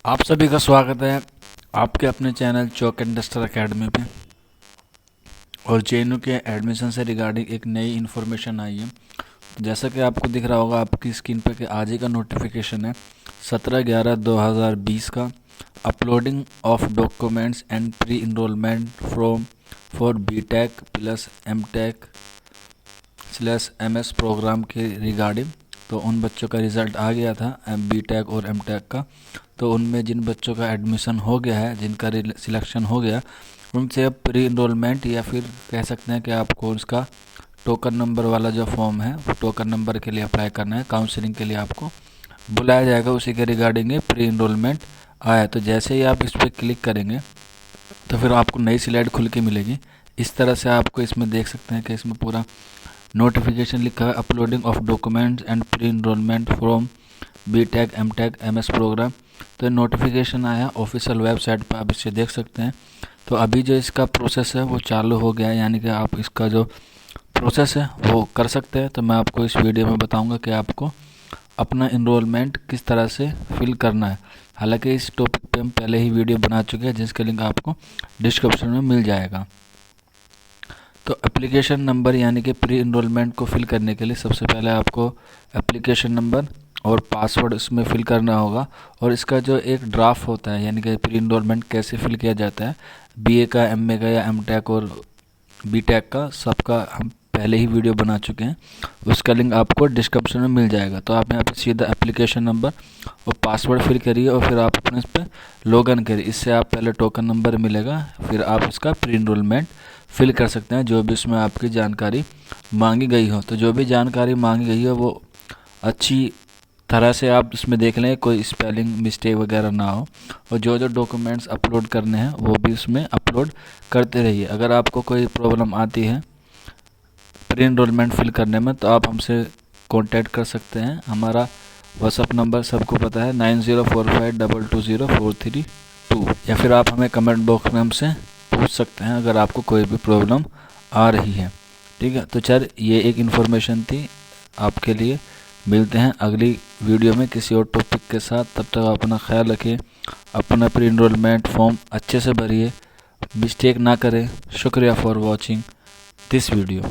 आप सभी का स्वागत है आपके अपने चैनल चौक इंडस्ट्रियल एकेडमी पे। और जेएनयू के एडमिशन से रिगार्डिंग एक नई इन्फॉर्मेशन आई है। जैसा कि आपको दिख रहा होगा आपकी स्क्रीन पे कि आज ही का नोटिफिकेशन है 17/11/2020 का। Uploading of documents and pre enrolment form for BTech plus MTech MS program के रिगार्डिंग। तो उन बच्चों का रिज़ल्ट आ गया था बीटेक और एमटेक का। तो उनमें जिन बच्चों का एडमिशन हो गया है, जिनका सिलेक्शन हो गया, उनसे अब प्री इनरोलमेंट या फिर कह सकते हैं कि आपको उसका टोकन नंबर वाला जो फॉर्म है वो टोकन नंबर के लिए अप्लाई करना है। काउंसलिंग के लिए आपको बुलाया जाएगा, उसी के रिगार्डिंग प्री इनरोलमेंट आया। तो जैसे ही आप इस पर क्लिक करेंगे तो फिर आपको नई स्लाइड खुल के मिलेगी। इस तरह से आपको इसमें देख सकते हैं कि इसमें पूरा नोटिफिकेशन लिखा है uploading of documents and pre enrolment from BTech MTech MS program. तो नोटिफिकेशन आया ऑफिशियल वेबसाइट पर, आप इसे देख सकते हैं। तो अभी जो इसका प्रोसेस है वो चालू हो गया है, यानी कि आप इसका जो प्रोसेस है वो कर सकते हैं। तो मैं आपको इस वीडियो में बताऊंगा कि आपको अपना इनरोलमेंट किस तरह से फिल करना है। हालांकि इस टॉपिक पे हम पहले ही वीडियो बना चुके हैं, जिसका लिंक आपको डिस्क्रिप्शन में मिल जाएगा। तो एप्लीकेशन नंबर यानी कि प्री इनरोलमेंट को फिल करने के लिए सबसे पहले आपको एप्लीकेशन नंबर और पासवर्ड इसमें फिल करना होगा। और इसका जो एक ड्राफ्ट होता है, यानी कि प्री इनरोलमेंट कैसे फिल किया जाता है, बीए का, एमए का या एमटेक और बीटेक का, सबका हम पहले ही वीडियो बना चुके हैं। उसका लिंक आपको डिस्क्रिप्शन में मिल जाएगा। तो आप यहाँ पे सीधा एप्लीकेशन नंबर और पासवर्ड फिल करिए और फिर आप अपने इस पर लॉगिन करिए। इससे आप पहले टोकन नंबर मिलेगा, फिर आप उसका प्री इनरोलमेंट फिल कर सकते हैं जो भी उसमें आपकी जानकारी मांगी गई हो। तो जो भी जानकारी मांगी गई हो वो अच्छी तरह से आप इसमें देख लें, कोई स्पेलिंग मिस्टेक वगैरह ना हो। और जो जो डॉक्यूमेंट्स अपलोड करने हैं वो भी उसमें अपलोड करते रहिए। अगर आपको कोई प्रॉब्लम आती है प्री इनरोलमेंट फिल करने में तो आप हमसे कांटेक्ट कर सकते हैं। हमारा व्हाट्सअप नंबर सबको पता है 9045220432, या फिर आप हमें कमेंट बॉक्स में हमसे पूछ सकते हैं अगर आपको कोई भी प्रॉब्लम आ रही है। ठीक है, तो चल ये एक इन्फॉर्मेशन थी आपके लिए। मिलते हैं अगली वीडियो में किसी और टॉपिक के साथ। तब तक अपना ख्याल रखिए, अपना प्री इनरोलमेंट फॉर्म अच्छे से भरिए, मिस्टेक ना करें। शुक्रिया फॉर वॉचिंग दिस वीडियो।